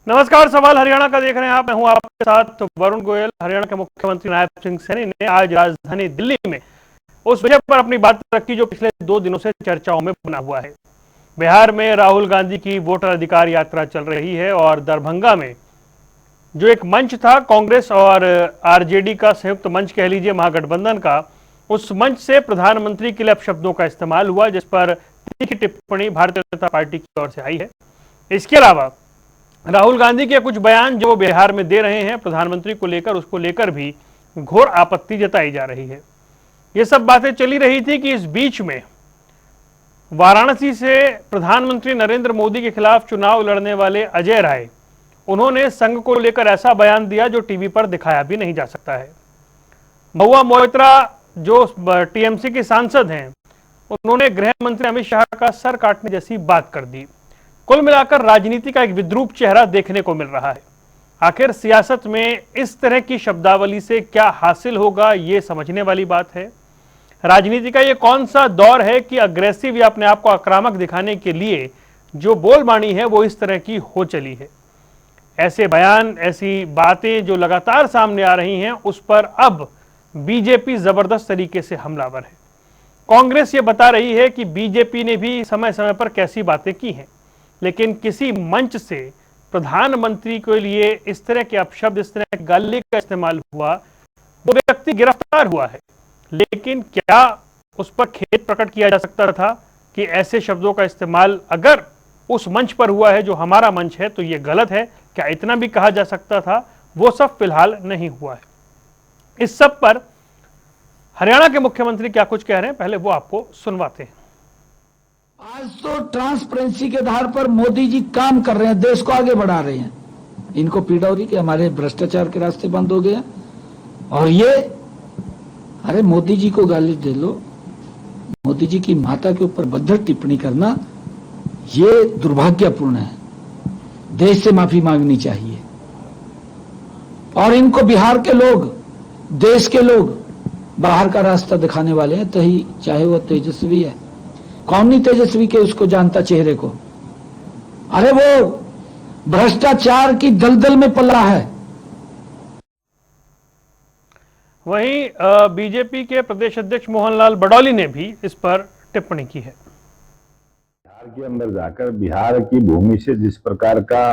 नमस्कार, सवाल हरियाणा का देख रहे हैं आप। मैं हूं आपके साथ वरुण गोयल। हरियाणा के मुख्यमंत्री नायब सिंह सैनी ने आज राजधानी दिल्ली में उस विषय पर अपनी बात रखी जो पिछले 2 दिनों से चर्चाओं में बना हुआ है। बिहार में राहुल गांधी की वोटर अधिकार यात्रा चल रही है और दरभंगा में जो एक मंच था, कांग्रेस और आरजेडी का संयुक्त मंच कह लीजिए, महागठबंधन का, उस मंच से प्रधानमंत्री के लिए अपशब्दों का इस्तेमाल हुआ, जिस पर तीखी टिप्पणी भारतीय जनता पार्टी की ओर से आई है। इसके अलावा राहुल गांधी के कुछ बयान जो बिहार में दे रहे हैं प्रधानमंत्री को लेकर, उसको लेकर भी घोर आपत्ति जताई जा रही है। ये सब बातें चली रही थी कि इस बीच में वाराणसी से प्रधानमंत्री नरेंद्र मोदी के खिलाफ चुनाव लड़ने वाले अजय राय, उन्होंने संघ को लेकर ऐसा बयान दिया जो टीवी पर दिखाया भी नहीं जा सकता है। महुआ मोइत्रा जो टीएमसी के सांसद हैं, उन्होंने गृह मंत्री अमित शाह का सर काटने जैसी बात कर दी। कुल मिलाकर राजनीति का एक विद्रूप चेहरा देखने को मिल रहा है। आखिर सियासत में इस तरह की शब्दावली से क्या हासिल होगा, ये समझने वाली बात है। राजनीति का ये कौन सा दौर है कि अग्रेसिव या अपने आप को आक्रामक दिखाने के लिए जो बोलबाणी है वो इस तरह की हो चली है। ऐसे बयान, ऐसी बातें जो लगातार सामने आ रही हैं, उस पर अब बीजेपी जबरदस्त तरीके से हमलावर है। कांग्रेस ये बता रही है कि बीजेपी ने भी समय समय पर कैसी बातें की हैं, लेकिन किसी मंच से प्रधानमंत्री के लिए इस तरह के अपशब्द, इस तरह के गाली का इस्तेमाल हुआ, वो व्यक्ति गिरफ्तार हुआ है। लेकिन क्या उस पर खेद प्रकट किया जा सकता था कि ऐसे शब्दों का इस्तेमाल अगर उस मंच पर हुआ है जो हमारा मंच है तो ये गलत है? क्या इतना भी कहा जा सकता था? वो सब फिलहाल नहीं हुआ है। इस सब पर हरियाणा के मुख्यमंत्री क्या कुछ कह रहे हैं, पहले वो आपको सुनवाते हैं। आज तो ट्रांसपेरेंसी के आधार पर मोदी जी काम कर रहे हैं, देश को आगे बढ़ा रहे हैं। इनको पीड़ा हो रही कि हमारे भ्रष्टाचार के रास्ते बंद हो गए और ये, अरे मोदी जी को गाली दे लो, मोदी जी की माता के ऊपर भद्दर टिप्पणी करना ये दुर्भाग्यपूर्ण है। देश से माफी मांगनी चाहिए। और इनको बिहार के लोग, देश के लोग बाहर का रास्ता दिखाने वाले हैं, तो ही चाहे वो तेजस्वी है। कौन नहीं तेजस्वी के उसको जानता चेहरे को? अरे वो भ्रष्टाचार की दलदल में पला है। वहीं बीजेपी के प्रदेश अध्यक्ष मोहनलाल बडौली ने भी इस पर टिप्पणी की है। बिहार के अंदर जाकर बिहार की भूमि से जिस प्रकार का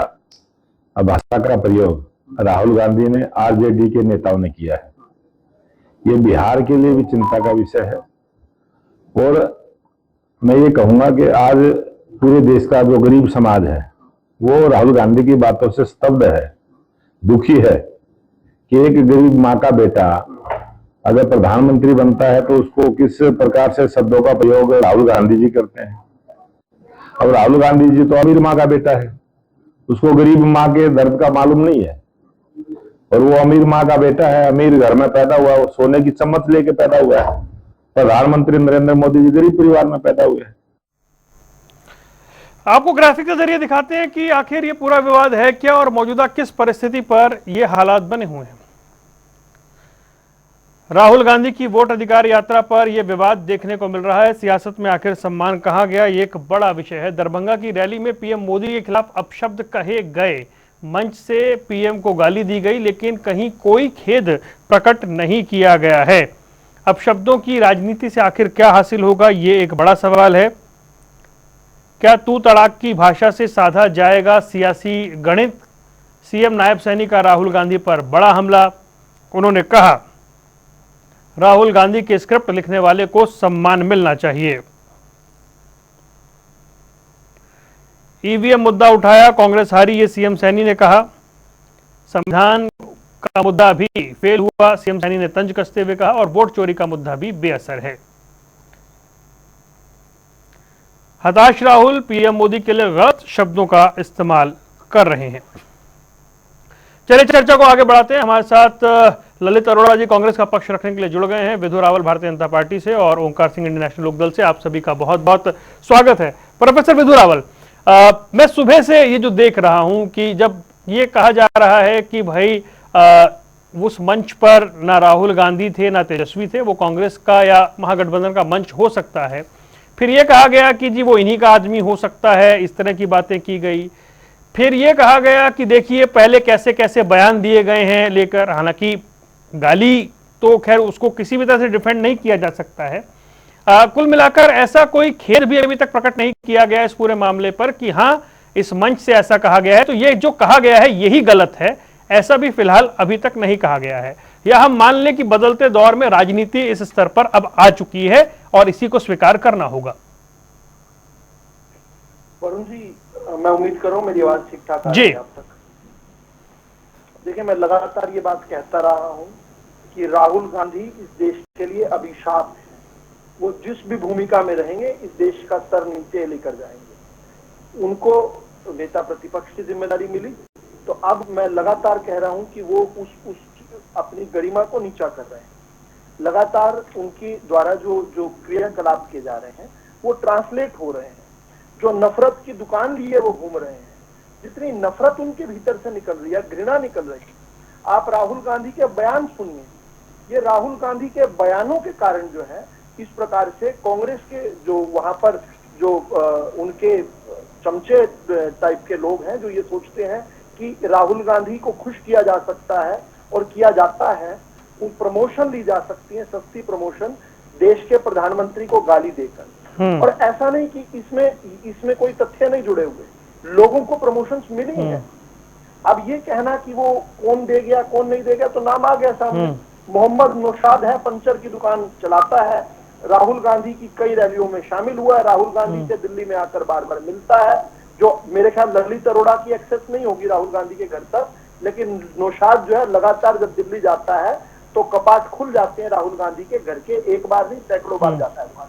भाषा का प्रयोग राहुल गांधी ने, आरजेडी के नेताओं ने किया है, ये बिहार के लिए भी चिंता का विषय है। और मैं ये कहूंगा कि आज पूरे देश का जो गरीब समाज है वो राहुल गांधी की बातों से स्तब्ध है, दुखी है कि एक गरीब माँ का बेटा अगर प्रधानमंत्री बनता है तो उसको किस प्रकार से शब्दों का प्रयोग राहुल गांधी जी करते हैं। अब राहुल गांधी जी तो अमीर माँ का बेटा है, उसको गरीब माँ के दर्द का मालूम नहीं है। और वो अमीर माँ का बेटा है, अमीर घर में पैदा हुआ, वो सोने की चम्मच लेके पैदा हुआ है। प्रधानमंत्री नरेंद्र मोदी जी गरीब परिवार में पैदा हुए हैं। आपको ग्राफिक के जरिए दिखाते हैं कि आखिर ये पूरा विवाद है क्या और मौजूदा किस परिस्थिति पर ये हालात बने हुए हैं। राहुल गांधी की वोट अधिकार यात्रा पर यह विवाद देखने को मिल रहा है। सियासत में आखिर सम्मान कहां गया, ये एक बड़ा विषय है। दरभंगा की रैली में पीएम मोदी के खिलाफ अपशब्द कहे गए, मंच से पीएम को गाली दी गई, लेकिन कहीं कोई खेद प्रकट नहीं किया गया है। अपशब्दों की राजनीति से आखिर क्या हासिल होगा, ये एक बड़ा सवाल है। क्या तू तड़ाक की भाषा से साधा जाएगा सियासी गणित? सीएम नायब सैनी का राहुल गांधी पर बड़ा हमला। उन्होंने कहा राहुल गांधी के स्क्रिप्ट लिखने वाले को सम्मान मिलना चाहिए। ईवीएम मुद्दा उठाया, कांग्रेस हारी, ये सीएम सैनी ने कहा। संविधान का मुद्दा भी फेल हुआ, सीएम सैनी ने तंज कसते हुए कहा। और वोट चोरी का मुद्दा भी बेअसर है। हताश राहुल पीएम मोदी के लिए गलत शब्दों का इस्तेमाल कर रहे हैं। चलिए चर्चा को आगे बढ़ाते हैं। हमारे साथ ललित अरोड़ा जी कांग्रेस का पक्ष रखने के लिए जुड़ गए हैं, विधु रावल भारतीय जनता पार्टी से और ओंकार सिंह इंडियन नेशनल लोकदल से। आप सभी का बहुत बहुत स्वागत है। प्रोफेसर विधु रावल, मैं सुबह से ये जो देख रहा हूं कि जब ये कहा जा रहा है कि भाई उस मंच पर ना राहुल गांधी थे ना तेजस्वी थे, वो कांग्रेस का या महागठबंधन का मंच हो सकता है, फिर ये कहा गया कि जी वो इन्हीं का आदमी हो सकता है, इस तरह की बातें की गई। फिर ये कहा गया कि देखिए पहले कैसे कैसे बयान दिए गए हैं लेकर, हालांकि गाली तो खैर उसको किसी भी तरह से डिफेंड नहीं किया जा सकता है। कुल मिलाकर ऐसा कोई खेद भी अभी तक प्रकट नहीं किया गया इस पूरे मामले पर कि हाँ इस मंच से ऐसा कहा गया है, तो ये जो कहा गया है यही गलत है, ऐसा भी फिलहाल अभी तक नहीं कहा गया है। या हम मान लें कि बदलते दौर में राजनीति इस स्तर पर अब आ चुकी है और इसी को स्वीकार करना होगा। वरुण जी, मैं उम्मीद कर रहा हूं मेरी आवाज ठीक ठाक आ रही है आप तक। देखिए, मैं लगातार ये बात कहता रहा हूं कि राहुल गांधी इस देश के लिए अभिशाप है। वो जिस भी भूमिका में रहेंगे इस देश का स्तर नीचे लेकर जाएंगे। उनको नेता प्रतिपक्ष की जिम्मेदारी मिली, तो अब मैं लगातार कह रहा हूं कि वो उस अपनी गरिमा को नीचा कर रहे हैं। लगातार उनकी द्वारा जो क्रियाकलाप किए जा रहे हैं वो ट्रांसलेट हो रहे हैं। जो नफरत की दुकान लिए वो घूम रहे हैं, जितनी नफरत उनके भीतर से निकल रही है, घृणा निकल रही है। आप राहुल गांधी के बयान सुनिए, ये राहुल गांधी के बयानों के कारण जो है इस प्रकार से कांग्रेस के जो वहां पर जो उनके चमचे टाइप के लोग हैं जो ये सोचते हैं कि राहुल गांधी को खुश किया जा सकता है और किया जाता है, वो प्रमोशन ली जा सकती है, सस्ती प्रमोशन देश के प्रधानमंत्री को गाली देकर। और ऐसा नहीं कि इसमें कोई तथ्य नहीं जुड़े हुए, लोगों को प्रमोशंस मिली हैं। अब ये कहना कि वो कौन दे गया कौन नहीं दे गया, तो नाम आ गया सामने। मोहम्मद नौशाद है, पंचर की दुकान चलाता है, राहुल गांधी की कई रैलियों में शामिल हुआ है, राहुल गांधी से दिल्ली में आकर बार बार मिलता है। जो मेरे ख्याल ललित अरोड़ा की एक्सेस नहीं होगी राहुल गांधी के घर तक, लेकिन नौशाद जो है लगातार जब दिल्ली जाता है तो कपाट खुल जाते हैं राहुल गांधी के घर के, एक बार नहीं सैकड़ों बार जाता है वहां।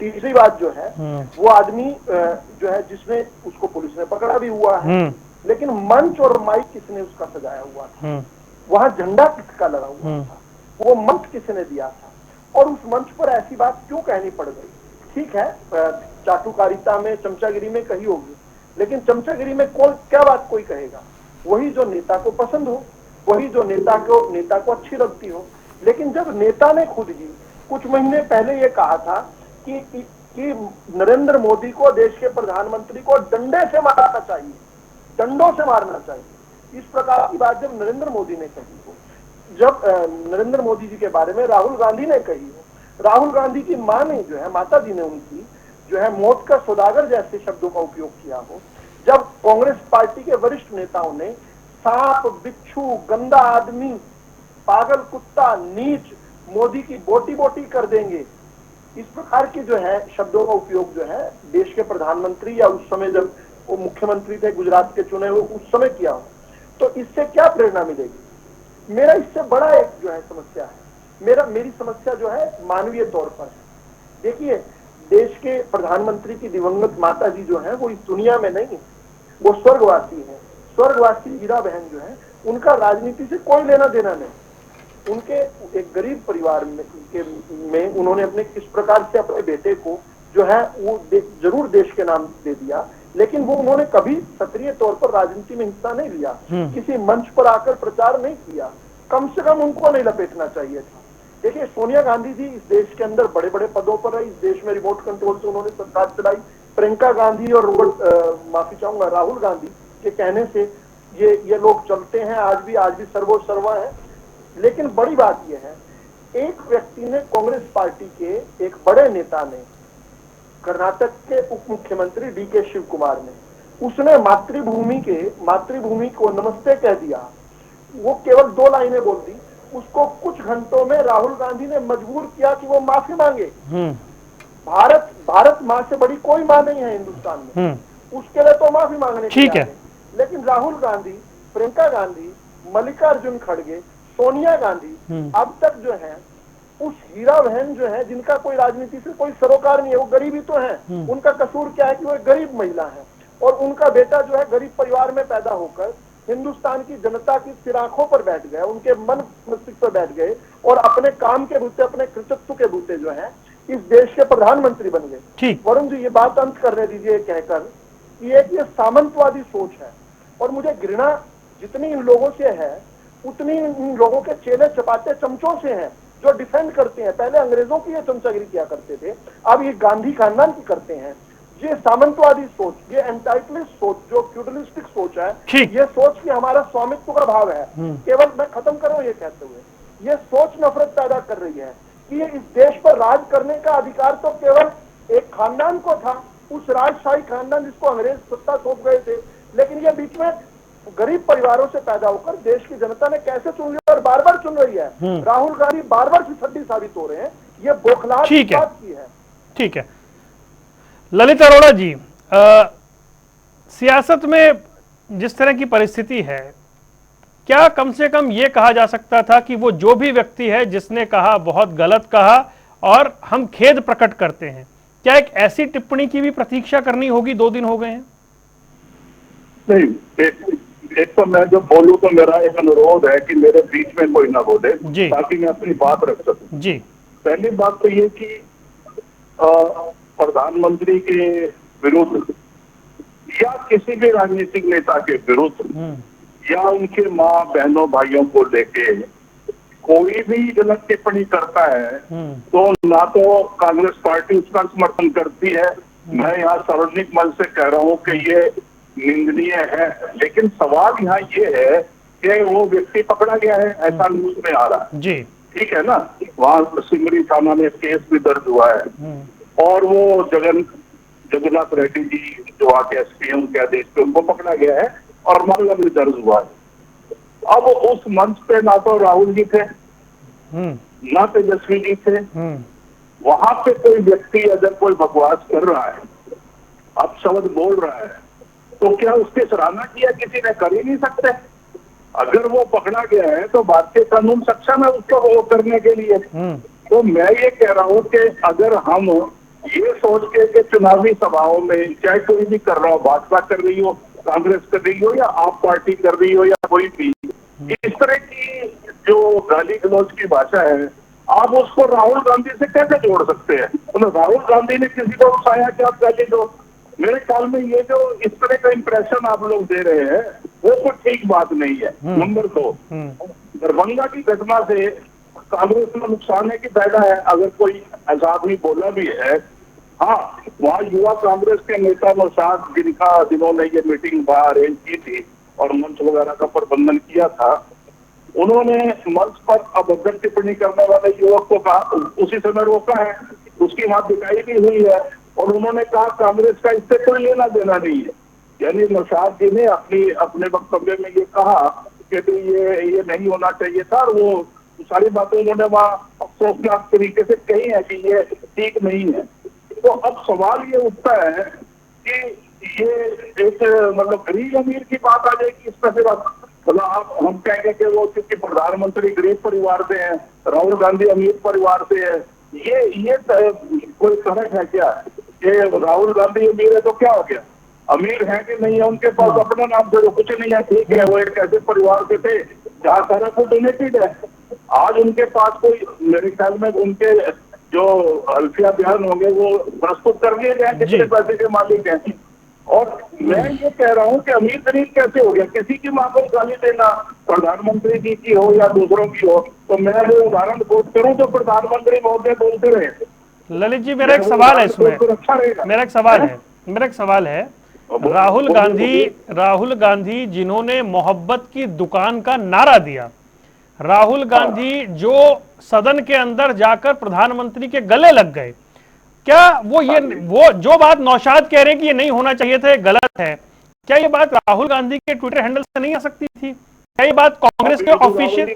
तीसरी बात जो है वो आदमी जो है जिसने उसको पुलिस ने पकड़ा भी हुआ है, लेकिन मंच और माइक किसने उसका सजाया हुआ था, वहां झंडा किसका लगा हुआ था, वो मंच किसने दिया था, और उस मंच पर ऐसी बात क्यों कहनी पड़ गई। ठीक है, चाटुकारिता में चमचागिरी में कही होगी, लेकिन चमचागिरी में क्या बात कोई कहेगा, वही जो नेता को पसंद हो, वही जो नेता को अच्छी लगती हो। लेकिन जब नेता ने खुद ही कुछ महीने पहले ये कहा था कि नरेंद्र मोदी को, देश के प्रधानमंत्री को डंडे से मारना चाहिए, डंडों से मारना चाहिए, इस प्रकार की बात जब नरेंद्र मोदी ने कही हो, जब नरेंद्र मोदी जी के बारे में राहुल गांधी ने कही हो, राहुल गांधी की मां ने जो है, माता जी ने उनकी जो है मौत का सौदागर जैसे शब्दों का उपयोग किया हो, जब कांग्रेस पार्टी के वरिष्ठ नेताओं ने सांप, बिच्छू, गंदा आदमी, पागल कुत्ता, नीच, मोदी की बोटी बोटी कर देंगे, इस प्रकार के जो है शब्दों का उपयोग जो है देश के प्रधानमंत्री या उस समय जब वो मुख्यमंत्री थे गुजरात के चुने हुए उस समय किया हो, तो इससे क्या प्रेरणा मिलेगी। मेरा इससे बड़ा एक जो है समस्या है, मेरी समस्या जो है मानवीय तौर पर है। देखिए, देश के प्रधानमंत्री की दिवंगत माता जी जो है वो इस दुनिया में नहीं है, वो स्वर्गवासी है। स्वर्गवासी हीरा बहन जो है उनका राजनीति से कोई लेना देना नहीं। उनके एक गरीब परिवार में उन्होंने अपने किस प्रकार से अपने बेटे को जो है वो जरूर देश के नाम दे दिया, लेकिन वो उन्होंने कभी सक्रिय तौर पर राजनीति में हिस्सा नहीं लिया, किसी मंच पर आकर प्रचार नहीं किया, कम से कम उनको नहीं लपेटना चाहिए था। देखिए, सोनिया गांधी जी इस देश के अंदर बड़े बड़े पदों पर रही, इस देश में रिमोट कंट्रोल से उन्होंने सरकार चलाई। प्रियंका गांधी और माफी चाहूंगा राहुल गांधी के कहने से ये लोग चलते हैं, आज भी सर्वो सर्वा है। लेकिन बड़ी बात यह है, एक व्यक्ति ने, कांग्रेस पार्टी के एक बड़े नेता ने, कर्नाटक के उप मुख्यमंत्री डीके शिव कुमार ने, उसने मातृभूमि को नमस्ते कह दिया। वो केवल 2 लाइनें बोल दी, उसको कुछ घंटों में राहुल गांधी ने मजबूर किया कि वो माफी मांगे। भारत माँ से बड़ी कोई माँ नहीं है हिंदुस्तान में, उसके लिए तो माफी मांगने ठीक है। लेकिन राहुल गांधी, प्रियंका गांधी, मल्लिकार्जुन खड़गे, सोनिया गांधी अब तक जो है उस हीरा बहन जो है जिनका कोई राजनीति से कोई सरोकार नहीं है, वो गरीबी तो है, उनका कसूर क्या है कि वो एक गरीब महिला है और उनका बेटा जो है गरीब परिवार में पैदा होकर हिंदुस्तान की जनता की सिराखों पर बैठ गए, उनके मन मस्तिष्क पर बैठ गए और अपने काम के बूते, अपने कृतित्व के बूते जो है इस देश के प्रधानमंत्री बन गए। वरुण जी, ये बात अंत करने दीजिए कहकर कि ये सामंतवादी सोच है और मुझे घृणा जितनी इन लोगों से है उतनी इन लोगों के चेले चपाते चमचों से है जो डिफेंड करते हैं। पहले अंग्रेजों की ये चमचागिरी किया करते थे, अब ये गांधी खानदान की करते हैं। ये सामंतवादी सोच, ये एंटाइटलिस्ट सोच, जो फ्यूडलिस्टिक सोच है, ये सोच कि हमारा स्वामित्व का भाव है, केवल मैं खत्म करूं ये कहते हुए, ये सोच नफरत पैदा कर रही है कि ये इस देश पर राज करने का अधिकार तो केवल एक खानदान को था, उस राजशाही खानदान जिसको अंग्रेज सत्ता सौंप गए थे, लेकिन ये बीच में गरीब परिवारों से पैदा होकर देश की जनता ने कैसे चुन लिया और बार बार चुन रही है। राहुल गांधी बार बार फिसड्डी साबित हो रहे हैं, ये बौखलाहट की बात की है। ठीक है ललित अरोड़ा जी, सियासत में जिस तरह की परिस्थिति है, क्या कम से कम ये कहा जा सकता था कि वो जो भी व्यक्ति है जिसने कहा बहुत गलत कहा और हम खेद प्रकट करते हैं, क्या एक ऐसी टिप्पणी की भी प्रतीक्षा करनी होगी? 2 दिन हो गए हैं। नहीं, एक तो मैं जो बोलूं तो मेरा एक अनुरोध है कि मेरे बीच में कोई ना बोले ताकि मैं अपनी बात रख सकूं जी। पहली बात तो ये कि प्रधानमंत्री के विरुद्ध या किसी भी राजनीतिक नेता के विरुद्ध या उनके माँ बहनों भाइयों को लेके कोई भी गलत टिप्पणी करता है तो ना तो कांग्रेस पार्टी उसका समर्थन करती है, मैं यहाँ सार्वजनिक मंच से कह रहा हूँ कि ये निंदनीय है, लेकिन सवाल यहाँ ये है कि वो व्यक्ति पकड़ा गया है, ऐसा न्यूज में आ रहा है जी, ठीक है ना। वहाँ सिमरी थाना में केस भी दर्ज हुआ है और वो जगन्नाथ रेड्डी जी जो आके SPM के आदेश पे उनको पकड़ा गया है और मामला भी दर्ज हुआ है। अब उस मंच पे ना तो राहुल जी थे ना तेजस्वी जी थे, वहां पे कोई व्यक्ति अगर कोई बकवास कर रहा है, अपशब्द बोल रहा है, तो क्या उसकी सराहना किया किसी ने? कर ही नहीं सकते। अगर वो पकड़ा गया है तो भारतीय कानून सक्षम है उसको वो करने के लिए। तो मैं ये कह रहा हूँ कि अगर हम ये सोच के कि चुनावी सभाओं में चाहे कोई भी कर रहा हो, भाजपा कर रही हो, कांग्रेस कर रही हो या आप पार्टी कर रही हो या कोई भी, इस तरह की जो गाली गलौज की भाषा है आप उसको राहुल गांधी से कैसे जोड़ सकते हैं? तो राहुल गांधी ने किसी को उठाया कि आप गाली दो। मेरे ख्याल में ये जो इस तरह का इंप्रेशन आप लोग दे रहे हैं वो कोई ठीक बात नहीं है। नंबर 2, दरभंगा की घटना से कांग्रेस में नुकसान है कि फायदा है? अगर कोई ऐसा आदमी बोला भी है, हाँ, वहाँ युवा कांग्रेस के नेता नौशाद जिन्होंने ये मीटिंग बाहर अरेंज की थी और मंच वगैरह का प्रबंधन किया था, उन्होंने मंच पर अभद्र टिप्पणी करने वाले युवक को कहा, उसी समय रोका है, उसकी वहां दिखाई भी हुई है और उन्होंने कहा कांग्रेस का इससे कोई लेना देना नहीं है। यानी नौशाद जी ने अपने वक्तव्य में ये कहा कि ये नहीं होना चाहिए था और वो सारी बातें उन्होंने वहाँ अफसोसनाक तरीके से कही है कि ये ठीक नहीं है। तो अब सवाल ये उठता है कि ये एक मतलब गरीब अमीर की बात आ जाएगी इसमें, फिर मतलब आप हम कहेंगे कि वो क्योंकि प्रधानमंत्री गरीब परिवार से हैं, राहुल गांधी अमीर परिवार से है, ये कोई फर्क है क्या? ये राहुल गांधी अमीर है तो क्या हो गया? अमीर है कि नहीं है उनके पास अपना नाम से कुछ नहीं है, ठीक है, वो एक ऐसे परिवार से थे जहाँ सारा कुछ डोनेटेड है। आज उनके पास कोई, मेरे ख्याल में उनके जो अल्फिया बयान होंगे वो प्रस्तुत कर दिए गए कितने पैसे के मालिक हैं। और मैं ये कह रहा हूँ कि अमीर गरीब कैसे हो गया? किसी की माँ को गाली देना, प्रधानमंत्री जी की हो या दूसरों की हो, तो मैं वो उदाहरण कोट करूँ तो प्रधानमंत्री महोदय बोलते रहे। ललित जी मेरा एक सवाल है इसमें, मेरा एक सवाल है राहुल गांधी जिन्होंने मोहब्बत की दुकान का नारा दिया, राहुल गांधी जो सदन के अंदर जाकर प्रधानमंत्री के गले लग गए, क्या वो जो बात नौशाद कह रहे हैं कि ये नहीं होना चाहिए था, ये गलत है, क्या ये बात राहुल गांधी के ट्विटर हैंडल से नहीं आ सकती थी? क्या ये बात कांग्रेस के ऑफिशियल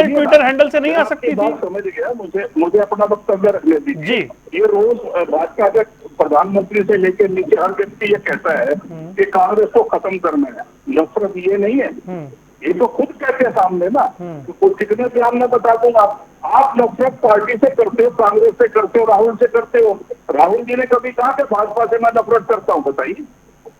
ट्विटर हैंडल से नहीं आ सकती थी? समझ गया, मुझे अपना वक्तव्य रखने दीजिए जी। ये रोज भाजपा के प्रधानमंत्री से लेकर नीचे हर व्यक्ति ये कहता है कि कांग्रेस को खत्म करना है, नफरत ये नहीं है, ये तो खुद कहते हैं सामने ना। तो कितने बयान में बता दूंगा, आप नफरत पार्टी से करते हो, कांग्रेस से करते हो, राहुल से करते हो। राहुल जी ने कभी कहा कि भाजपा से मैं नफरत करता हूँ? बताइए।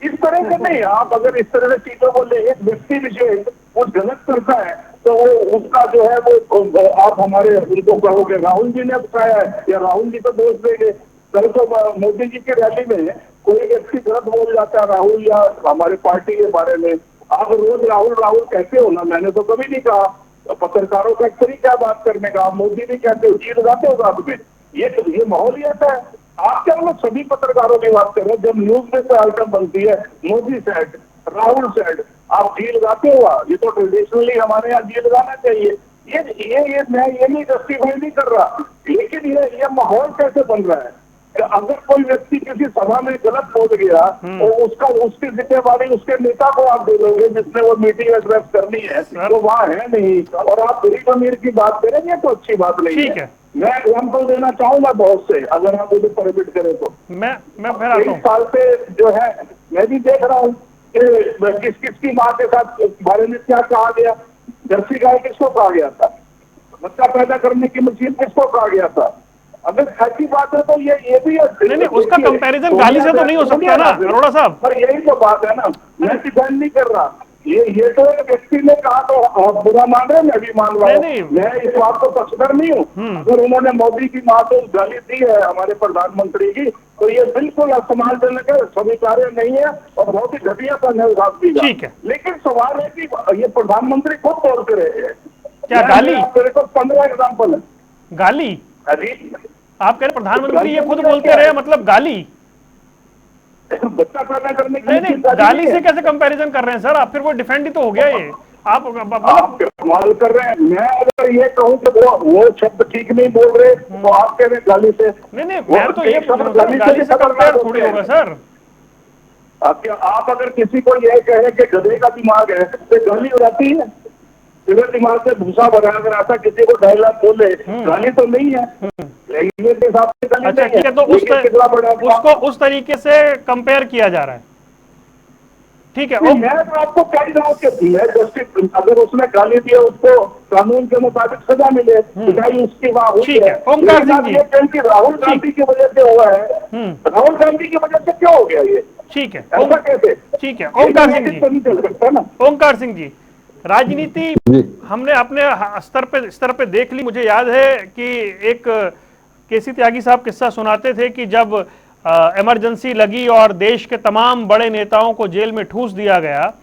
इस तरह से नहीं, आप अगर इस तरह से चीजों को ले, एक व्यक्ति विशेष कुछ गलत करता है तो वो उसका जो है वो आप हमारे उनको कहोगे राहुल जी ने बताया है या राहुल जी तो दोष देंगे। कल तो मोदी जी की रैली में कोई व्यक्ति गलत बोल जाता है राहुल या हमारे पार्टी के बारे में, आप रोज राहुल राहुल कहते हो ना, मैंने तो कभी नहीं कहा। पत्रकारों का एक तरीका बात करने का, आप मोदी भी कहते हो, जी लगाते हो साथ में, ये माहौलियत है। आप क्या लोग सभी पत्रकारों की बात कर रहे हैं? जब न्यूज में कोई आइटम बनती है, मोदी सेड, राहुल सेड, आप जी लगाते हो? ये तो ट्रेडिशनली हमारे यहाँ जी लगाना चाहिए। ये मैं ये नहीं जस्टिफाई नहीं कर रहा, लेकिन ये माहौल कैसे बन रहा है कि अगर कोई व्यक्ति किसी सभा में गलत बोल गया तो उसकी जिम्मेवारी उसके नेता को आप दे दोगे जिसने वो मीटिंग एड्रेस करनी है, तो वहाँ है नहीं, और आप गरीब अमीर की बात करेंगे तो अच्छी बात नहीं है। मैं एग्जाम्पल देना चाहूंगा बहुत से, अगर आप मुझे परमिट करें तो। मैं फिर आता हूं। 1 साल से जो है मैं भी देख रहा हूँ कि किसकी माँ के साथ बारे में क्या कहा गया। जर्सी गाय किसको कहा गया था? बच्चा पैदा करने की मशीन किसको कहा गया था? अगर ऐसी बात है तो ये भी नहीं, उसका कंपैरिजन गाली से तो नहीं हो सकता ना अरोड़ा साहब। पर यही तो बात है ना, मैं डिफेंड नहीं कर रहा। ये तो एक व्यक्ति ने कहा तो आप बुरा मान रहे हैं, मैं भी मान रहा हूँ। मैं इस बात को पक्षधर नहीं हूँ। अगर उन्होंने मोदी की माँ को गाली दी है हमारे प्रधानमंत्री की, तो ये बिल्कुल असमानजनक है, स्वीकार्य नहीं है और बहुत ही घटियापन है उस आदमी का। ठीक है, लेकिन सवाल है कि ये प्रधानमंत्री खुद बोलते रहे हैं क्या गाली? मेरे को 15 एग्जाम्पल है। गाली? अरे आप कह रहे प्रधानमंत्री ये खुद बोलते रहे, मतलब गाली? बच्चा पैदा करने की नहीं, गाली से कैसे कंपैरिजन कर रहे हैं सर आप? फिर वो डिफेंड ही तो हो गया ये। आप कमाल कर रहे हैं। मैं अगर ये कहूँ कि वो शब्द ठीक नहीं बोल रहे तो आप कह रहे हैं गाली से। नहीं, मैं तो ये गाली से कंपेयर थोड़ी होगा सर। आप अगर किसी को ये कहे कि गधे का दिमाग है तो गाली हो जाती है? गधे दिमाग से भूसा भरा अगर ऐसा किसी को डायलॉग बोले, गाली तो नहीं है के हिसाब से। अच्छा ठीक है, तो उसको उस तरीके से कंपेयर किया जा रहा है, ठीक है। मैं तो आपको कह रहा हूँ कि मैं जस्टिस, अगर उसने गाली दिया उसको कानून के मुताबिक सजा मिले, उसकी वहाँ हुई है। ओंकार सिंह जी, राहुल गांधी की वजह से हुआ है, राहुल गांधी की वजह से क्यों हो गया ये? ठीक है, ऐसा कैसे? ठीक है ओंकार सिंह जी, ओंकार सिंह जी, राजनीति हमने अपने स्तर पे देख ली। मुझे याद है कि एक केसी त्यागी साहब किस्सा सुनाते थे कि जब इमरजेंसी लगी और देश के तमाम बड़े नेताओं को जेल में ठूस दिया गया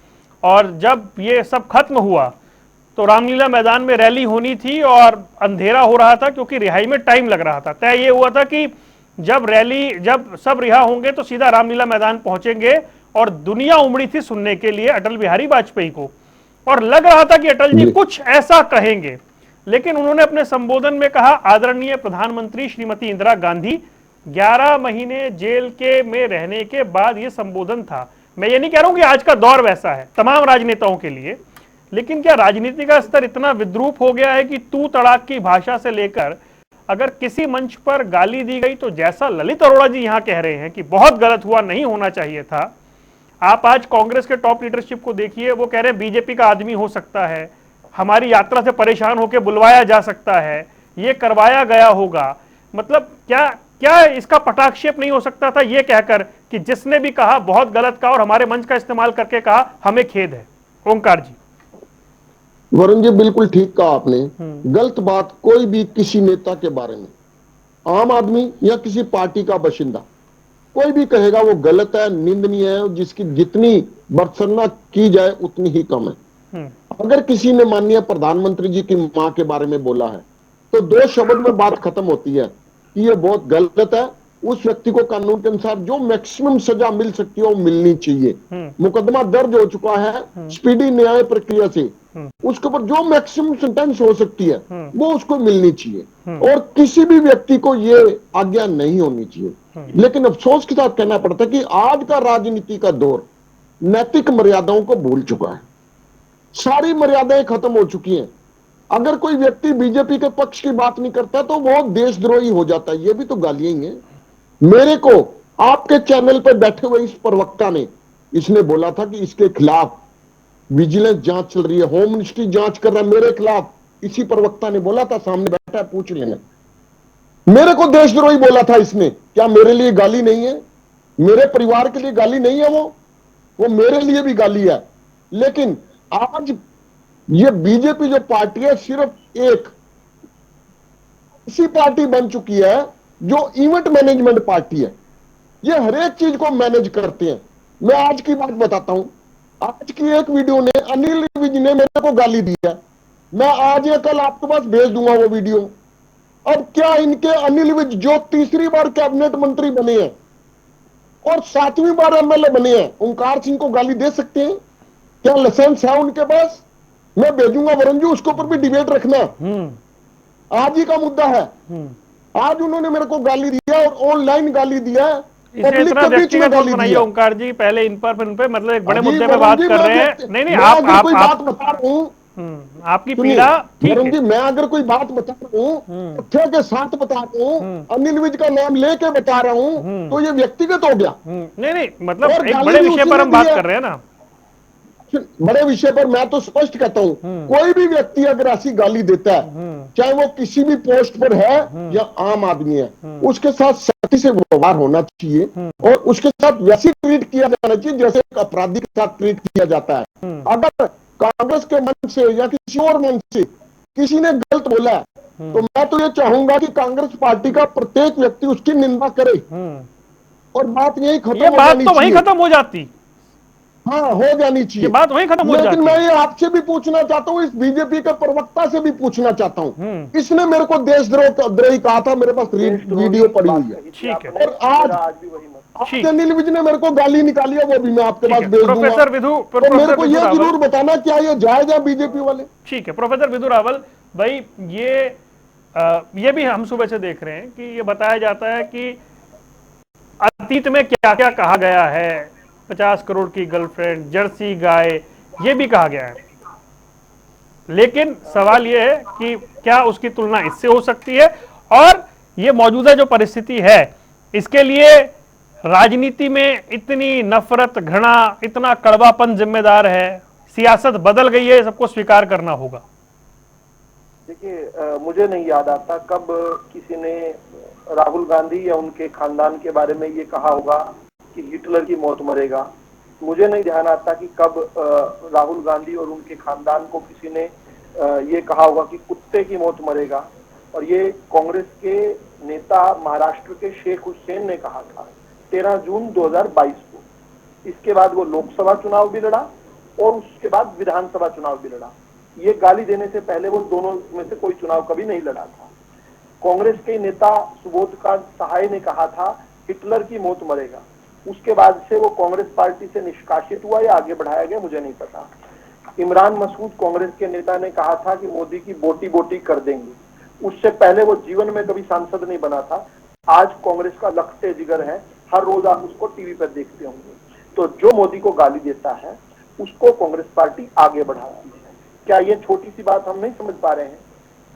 और जब ये सब खत्म हुआ तो रामलीला मैदान में रैली होनी थी और अंधेरा हो रहा था क्योंकि रिहाई में टाइम लग रहा था। तय ये हुआ था कि जब सब रिहा होंगे तो सीधा रामलीला मैदान पहुंचेंगे और दुनिया उमड़ी थी सुनने के लिए अटल बिहारी वाजपेयी को, और लग रहा था कि अटल जी कुछ ऐसा कहेंगे, लेकिन उन्होंने अपने संबोधन में कहा, आदरणीय प्रधानमंत्री श्रीमती इंदिरा गांधी, 11 महीने जेल में रहने के बाद यह संबोधन था। मैं ये नहीं कह रहा हूं कि आज का दौर वैसा है तमाम राजनेताओं के लिए, लेकिन क्या राजनीति का स्तर इतना विद्रूप हो गया है कि तू तड़ाक की भाषा से लेकर अगर किसी मंच पर गाली दी गई तो जैसा ललित अरोड़ा जी यहां कह रहे हैं कि बहुत गलत हुआ, नहीं होना चाहिए था। आप आज कांग्रेस के टॉप लीडरशिप को देखिए, वो कह रहे हैं बीजेपी का आदमी हो सकता है, हमारी यात्रा से परेशान होकर बुलवाया जा सकता है, ये करवाया गया होगा। मतलब क्या इसका पटाक्षेप नहीं हो सकता था ये कहकर कि जिसने भी कहा बहुत गलत कहा और हमारे मंच का इस्तेमाल करके कहा हमें खेद है? ओंकार जी। वरुण जी बिल्कुल ठीक कहा आपने। गलत बात कोई भी किसी नेता के बारे में, आम आदमी या किसी पार्टी का बाशिंदा, कोई भी कहेगा वो गलत है, निंदनीय है, जिसकी जितनी भर्त्सना की जाए उतनी ही कम है। अगर किसी ने माननीय प्रधानमंत्री जी की मां के बारे में बोला है तो 2 शब्द में बात खत्म होती है कि ये बहुत गलत है। उस व्यक्ति को कानून के अनुसार जो मैक्सिमम सजा मिल सकती है वो मिलनी चाहिए। मुकदमा दर्ज हो चुका है स्पीडी न्याय प्रक्रिया से, उसके ऊपर जो मैक्सिमम सेंटेंस हो सकती है वो उसको मिलनी चाहिए और किसी भी व्यक्ति को ये आज्ञा नहीं होनी चाहिए। लेकिन अफसोस के साथ कहना पड़ता है कि आज का राजनीति का दौर नैतिक मर्यादाओं को भूल चुका है, सारी मर्यादाएं खत्म हो चुकी हैं। अगर कोई व्यक्ति बीजेपी के पक्ष की बात नहीं करता तो वो देशद्रोही हो जाता है, ये भी तो गालियां ही हैं। मेरे को आपके चैनल पर बैठे हुए इस प्रवक्ता ने इसने बोला था कि इसके खिलाफ विजिलेंस जांच चल रही है, होम मिनिस्ट्री जांच कर रहा है मेरे खिलाफ, इसी प्रवक्ता ने बोला था, सामने बैठा है पूछ लेना। मेरे को देशद्रोही बोला था इसने, क्या मेरे लिए गाली नहीं है? मेरे परिवार के लिए गाली नहीं है? वो मेरे लिए भी गाली है। लेकिन आज ये बीजेपी जो पार्टी है सिर्फ एक ऐसी पार्टी बन चुकी है जो इवेंट मैनेजमेंट पार्टी है, ये हर एक चीज को मैनेज करते हैं। मैं आज की बात बताता हूं, आज की एक वीडियो ने अनिल विज ने मेरे को गाली दी है, मैं आज या कल आपके पास भेज दूंगा वो वीडियो। अब क्या इनके अनिल विज जो तीसरी बार कैबिनेट मंत्री बने हैं और 7वीं बार एमएलए बने हैं, ओंकार सिंह को गाली दे सकते हैं? क्या लाइसेंस है उनके पास? मैं भेजूंगा वरुण जी, उसके ऊपर भी डिबेट रखना। आज ही का मुद्दा है। आज उन्होंने मेरे को गाली दिया और ऑनलाइन गाली दिया, इसे इतना व्यक्तिगत मत बनाइए ओंकार जी, पहले इन पर फिर उन पे, मतलब एक बड़े मुद्दे पे बात कर रहे हैं। नहीं आप कोई बात बता रहा हूं, आपकी पीड़ा ठीक है जी, मैं अगर कोई बात बता रहा हूं, तथ्य के साथ बता रहा हूं, अनिल विज का नाम लेके बता रहा हूं, तो ये व्यक्तिगत हो गया। नहीं, मतलब एक बड़े विषय पर हम बात कर रहे हैं ना। बड़े विषय पर मैं तो स्पष्ट कहता हूं, कोई भी व्यक्ति अगर ऐसी गाली देता है, चाहे वो किसी भी पोस्ट पर है या आम आदमी है, उसके साथ सख्ती से व्यवहार होना चाहिए और उसके साथ वैसे ट्रीट किया जाना चाहिए जैसे एक अपराधी के साथ ट्रीट किया जाता है। अगर कांग्रेस के मन से या किसी और मन से किसी ने गलत बोला है, तो मैं तो ये चाहूंगा कि कांग्रेस पार्टी का प्रत्येक व्यक्ति उसकी निंदा करे और बात यही खत्म हो जानी चाहिए। तो वहीं खत्म हो जाती, हाँ, हो जानी चाहिए, बात वहीं खत्म हो जाती। लेकिन मैं ये आपसे भी पूछना चाहता हूँ, इस बीजेपी के प्रवक्ता से भी पूछना चाहता हूँ, इसने मेरे को देशद्रोही कहा था, मेरे पास वीडियो पड़ी हुई है। ठीक है। और आज अनिल विज ने मेरे को गाली निकाली है, वो भी मैं आपके पास भेज दूंगा। प्रोफेसर विधु, तो मेरे को ये जरूर बताना क्या ये जायज है बीजेपी वाले? ठीक है प्रोफेसर विधु रावल भाई, ये भी हम सुबह से देख रहे हैं कि ये बताया जाता है कि अतीत में क्या क्या कहा गया है, 50 करोड़ की गर्लफ्रेंड, जर्सी गाय, ये भी कहा गया है, लेकिन सवाल ये है कि क्या उसकी तुलना इससे हो सकती है? और ये मौजूदा जो परिस्थिति है, इसके लिए राजनीति में इतनी नफरत, घृणा, इतना कड़वापन जिम्मेदार है? सियासत बदल गई है, सबको स्वीकार करना होगा। देखिए, मुझे नहीं याद आता कब किसी ने राहुल गांधी या उनके खानदान के बारे में ये कहा होगा कि हिटलर की मौत मरेगा। मुझे नहीं ध्यान आता कि कब राहुल गांधी और उनके खानदान को किसी ने ये कहा होगा कि कुत्ते की मौत मरेगा। और ये कांग्रेस के नेता महाराष्ट्र के शेख हुसैन ने कहा था 13 जून 2022 को। इसके बाद वो लोकसभा चुनाव भी लड़ा और उसके बाद विधानसभा चुनाव भी लड़ा। ये गाली देने से पहले वो दोनों में से कोई चुनाव कभी नहीं लड़ा था। कांग्रेस के नेता सुबोधकांत सहाय ने कहा था हिटलर की मौत मरेगा। उसके बाद से वो कांग्रेस पार्टी से निष्कासित हुआ या आगे बढ़ाया गया, मुझे नहीं पता। इमरान मसूद कांग्रेस के नेता ने कहा था कि मोदी की बोटी बोटी कर देंगे। उससे पहले वो जीवन में कभी सांसद नहीं बना था। आज कांग्रेस का लखते जिगर है, हर रोज आप उसको टीवी पर देखते होंगे। तो जो मोदी को गाली देता है उसको कांग्रेस पार्टी आगे बढ़ाती है। क्या ये छोटी सी बात हम नहीं समझ पा रहे हैं?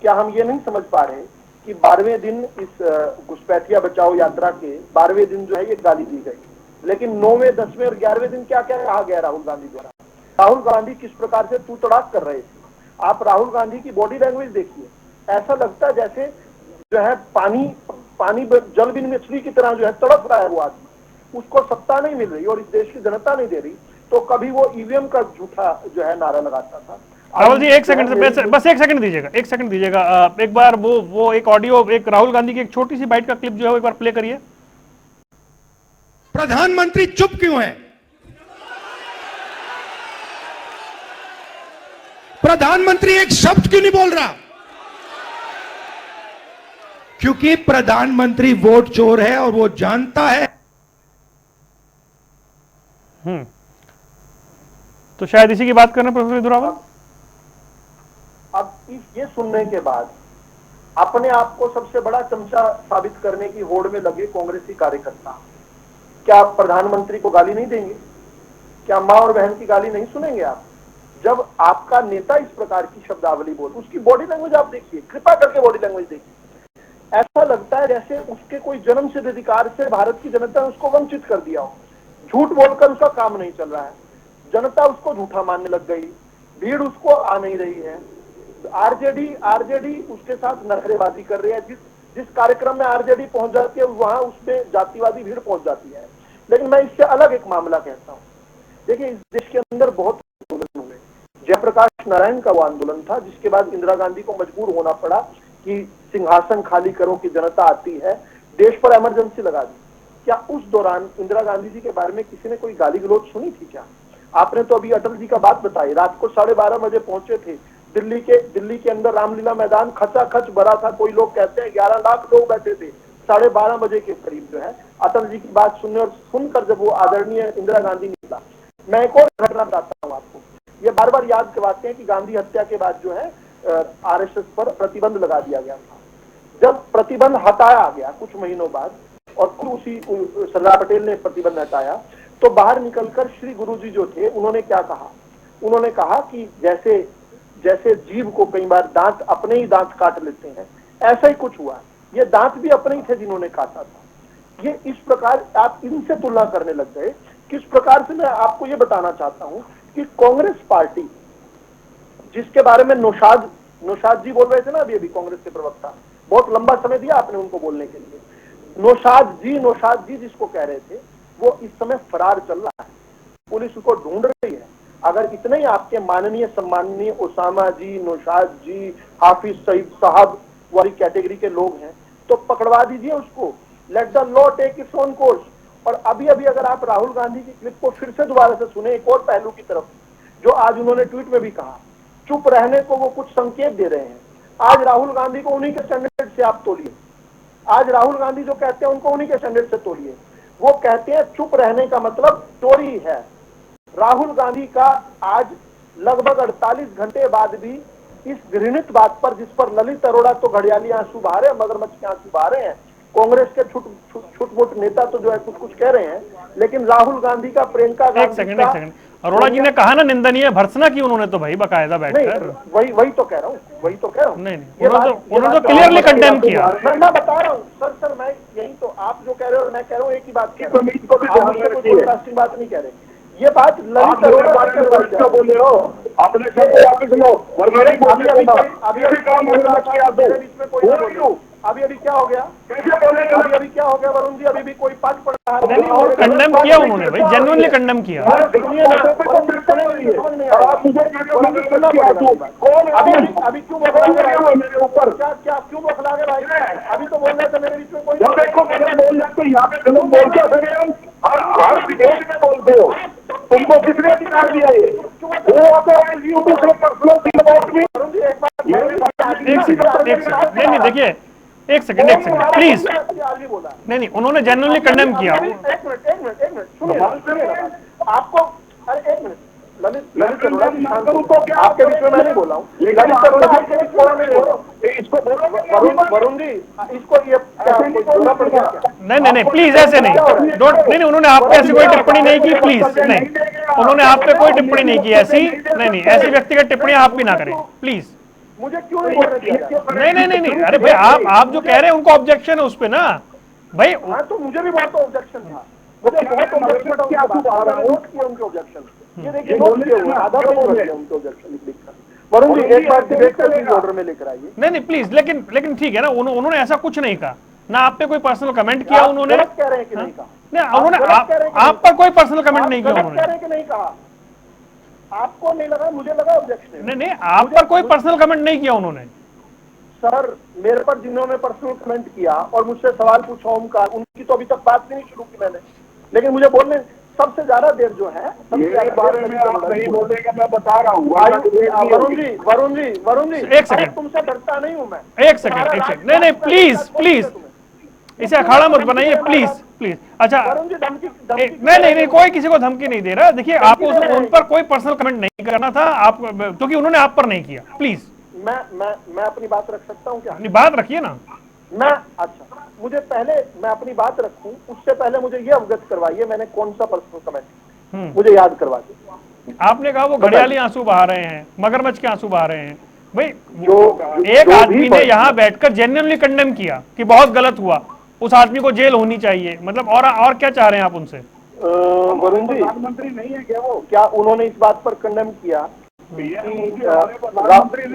क्या हम ये नहीं समझ पा रहे कि 12वें दिन इस घुसपैठिया बचाओ यात्रा के 12वें दिन जो है ये गाली दी गई, लेकिन 9वें, 10वें और 11वें दिन क्या क्या कहा गया राहुल गांधी द्वारा? राहुल गांधी किस प्रकार से तू तड़ाक कर रहे थे। आप राहुल गांधी की बॉडी लैंग्वेज देखिए, ऐसा लगता है जैसे जो है पानी जल बिन मछली की तरह जो है तड़प रहा है वो आदमी। उसको सत्ता नहीं मिल रही और इस देश की जनता नहीं दे रही, तो कभी वो ईवीएम का झूठा जो है नारा लगाता था। राहुल जी एक सेकंड से बस एक सेकंड दीजिएगा, एक सेकंड दीजिएगा। एक बार वो एक ऑडियो, एक राहुल गांधी की एक छोटी सी बाइट का क्लिप जो है वो एक बार प्ले करिए। प्रधानमंत्री चुप क्यों है? प्रधानमंत्री एक शब्द क्यों नहीं बोल रहा? क्योंकि प्रधानमंत्री वोट चोर है और वो जानता है। तो शायद इसी की बात करना प्रोफेसर विधु रावल। अब ये सुनने के बाद अपने आप को सबसे बड़ा चमचा साबित करने की होड़ में लगे कांग्रेसी कार्यकर्ता क्या प्रधानमंत्री को गाली नहीं देंगे? क्या मां और बहन की गाली नहीं सुनेंगे आप? जब आपका नेता इस प्रकार की शब्दावली बोल, उसकी बॉडी लैंग्वेज आप देखिए, कृपा करके बॉडी लैंग्वेज देखिए। ऐसा लगता है जैसे उसके कोई जन्म सिद्ध अधिकार से भारत की जनता ने उसको वंचित कर दिया हो। झूठ बोलकर उसका काम नहीं चल रहा है, जनता उसको झूठा मानने लग गई, भीड़ उसको आ नहीं रही है। आरजेडी उसके साथ नखरेबाजी कर रही है। जिस कार्यक्रम में आरजेडी पहुंच जाती है वहां उसमें जातिवादी भीड़ पहुंच जाती है। लेकिन मैं इससे अलग एक मामला कहता हूं। देखिए, इस देश के अंदर बहुत आंदोलन हुए। जयप्रकाश नारायण का वो आंदोलन था जिसके बाद इंदिरा गांधी को मजबूर होना पड़ा कि सिंहासन खाली करो कि जनता आती है, देश पर इमरजेंसी लगा दी। क्या उस दौरान इंदिरा गांधी जी के बारे में किसी ने कोई गाली गलौज सुनी थी क्या? आपने तो अभी अटल जी का बात बताई, रात को 12:30 बजे पहुंचे थे, दिल्ली के अंदर रामलीला मैदान खचाखच भरा था। कोई लोग कहते हैं 11 लाख लोग बैठे थे 12:30 बजे के करीब जो है अटल जी की बात सुनने और सुनकर जब वो आदरणीय इंदिरा गांधी निकला। मैं एक और घटना बताता हूँ आपको। ये बार बार याद करवाते हैं कि गांधी हत्या के बाद जो है आरएसएस पर प्रतिबंध लगा दिया गया था। जब प्रतिबंध हटाया गया कुछ महीनों बाद और फिर उसी सरदार पटेल ने प्रतिबंध हटाया तो बाहर निकलकर श्री गुरुजी जो थे उन्होंने क्या कहा, उन्होंने कहा कि जैसे जैसे जीव को कई बार दांत अपने ही दांत काट लेते हैं ऐसा ही कुछ हुआ। ये दांत भी अपने ही थे जिन्होंने काटा था। ये इस प्रकार आप इनसे तुलना करने लग गए। किस प्रकार से मैं आपको ये बताना चाहता हूं कि कांग्रेस पार्टी जिसके बारे में नौशाद जी बोल रहे थे ना अभी कांग्रेस के प्रवक्ता, बहुत लंबा समय दिया आपने उनको बोलने के लिए। नौशाद जी जिसको कह रहे थे वो इस समय फरार चल रहा है, पुलिस उसको ढूंढ रही है। अगर इतने ही आपके माननीय सम्माननीय उसामा जी, नौशाद जी, हाफिज सईद साहब वाली कैटेगरी के लोग हैं तो पकड़वा दीजिए उसको। Let the law take its own course. और अभी अगर आप राहुल गांधी की क्लिप को फिर से दोबारा से सुने एक और पहलू की तरफ, जो आज उन्होंने ट्वीट में भी कहा, चुप रहने को वो कुछ संकेत दे रहे हैं। आज राहुल गांधी को उन्हीं के स्टैंडर्ड से आप तोलिए। आज राहुल गांधी जो कहते हैं उनको उन्हीं के स्टैंडर्ड से तोलिए। वो कहते हैं चुप रहने का मतलब चोरी है। राहुल गांधी का आज लगभग 48 घंटे बाद भी इस घृणित बात पर, जिस पर ललित अरोड़ा तो घड़ियाली आंसू बहा रहे हैं, मगरमच्छ के आंसू बहा रहे हैं, कांग्रेस के छुटमुट नेता तो जो है कुछ कुछ कह रहे हैं, लेकिन राहुल गांधी का, प्रियंका गांधी एक सेकंड अरोड़ा जी ने कहा ना निंदनीय भर्त्सना की उन्होंने तो भाई बकायदा बैठकर। वही तो कह रहा हूँ। नहीं उन्होंने तो क्लियरली कंडेम किया। मैं बता रहा हूँ सर मैं यही तो आप जो कह रहे हो मैं कह रहा हूँ एक ही बात कह रहा हूँ, बात नहीं कह रहे। ये बात ललित अरोड़ा बोल रहे हो अपने अभी क्या हो गया, अभी क्या हो गया वरुण जी? अभी भी कोई पाठ पढ़ रहा है। कंडेम किया उन्होंने भाई, जेन्युइनली कंडेम किया। अभी क्यों मेरे ऊपर क्या क्यों बखला गए भाई? अभी तो बोल रहे थे मेरे बीच में कोई देखो मैंने बोल रहा तो यहाँ पे तुम बोलते हो हर विदेश में बोलते हो, तुमको किसने अधिकार दिया? ये वो तो नहीं देखिए एक सेकंड प्लीज। नहीं उन्होंने जेन्युइनली कंडेम किया। एक मिनट सुनिए आपको। अरे एक मिनट ललित अरोड़ा आपके बीच में मैं नहीं बोला हूँ। ललित अरोड़ा आपके बीच में नहीं बोल रहा हूँ। इसको वरुण जी इसको ये पूरा पड़ गया क्या? नहीं प्लीज ऐसे नहीं उन्होंने आप पे ऐसी कोई टिप्पणी नहीं की। प्लीज नहीं उन्होंने आप पे कोई टिप्पणी नहीं की ऐसी। नहीं ऐसी व्यक्तिगत टिप्पणी आप भी ना करें प्लीज। मुझे क्यों नहीं बोलने दिया? नहीं अरे भाई आप जो कह रहे हैं उनको ऑब्जेक्शन है उस पे ना भाई। हाँ तो मुझे भी बहुत ऑब्जेक्शन था, मुझे बहुत ऑब्जेक्शन। ये देखिए आधा उनके ऑब्जेक्शन लिखकर। वरुण जी एक बार डिबेट कर ऑर्डर में लेकर आइए। नहीं प्लीज। लेकिन ठीक है ना, उन्होंने ऐसा कुछ नहीं कहा ना, आप पे कोई पर्सनल कमेंट किया उन्होंने। कह रहे हैं कि नहीं कहा? नहीं उन्होंने आप पर कोई पर्सनल कमेंट नहीं किया उन्होंने। कह रहे हैं कि नहीं कहा? आपको नहीं लगा, मुझे लगा ऑब्जेक्शन। नहीं आप पर कोई पर्सनल कमेंट नहीं किया उन्होंने। सर मेरे पर जिन्होंने पर्सनल कमेंट किया और मुझसे सवाल पूछा ओमकार, उनकी तो अभी तक बात भी नहीं शुरू की मैंने। लेकिन मुझे बोलने सबसे ज्यादा देर जो है बारे में आप नहीं बोलेंगे, मैं बता रहा हूँ। वरुण जी एक सेकंड, तुमसे डरता नहीं हूँ मैं। एक सेकंड नहीं प्लीज इसे अखाड़ा मत बनाइए प्लीज। अच्छा नहीं कोई किसी को धमकी नहीं दे रहा। देखिए आपको उन पर कोई पर्सनल कमेंट नहीं करना था आप, क्योंकि उन्होंने आप पर नहीं किया। प्लीज मैं अपनी बात रख सकता हूँ क्या? अपनी बात रखिए ना। अच्छा मुझे पहले मैं अपनी बात रखूं उससे पहले मुझे ये अवगत करवाइए मैंने कौन सा पर्सनल कमेंट, मुझे याद करवा दीजिए। आपने कहा वो घड़ियाली आंसू बहा रहे हैं, मगरमच्छ के आंसू बहा रहे हैं। भाई एक आदमी ने यहाँ बैठकर जेन्युइनली कंडेम किया कि बहुत गलत हुआ, उस आदमी को जेल होनी चाहिए। मतलब और क्या चाह रहे हैं आप उनसे? वरुण जी प्रधानमंत्री नहीं है क्या वो? क्या उन्होंने इस बात पर कंडेम किया?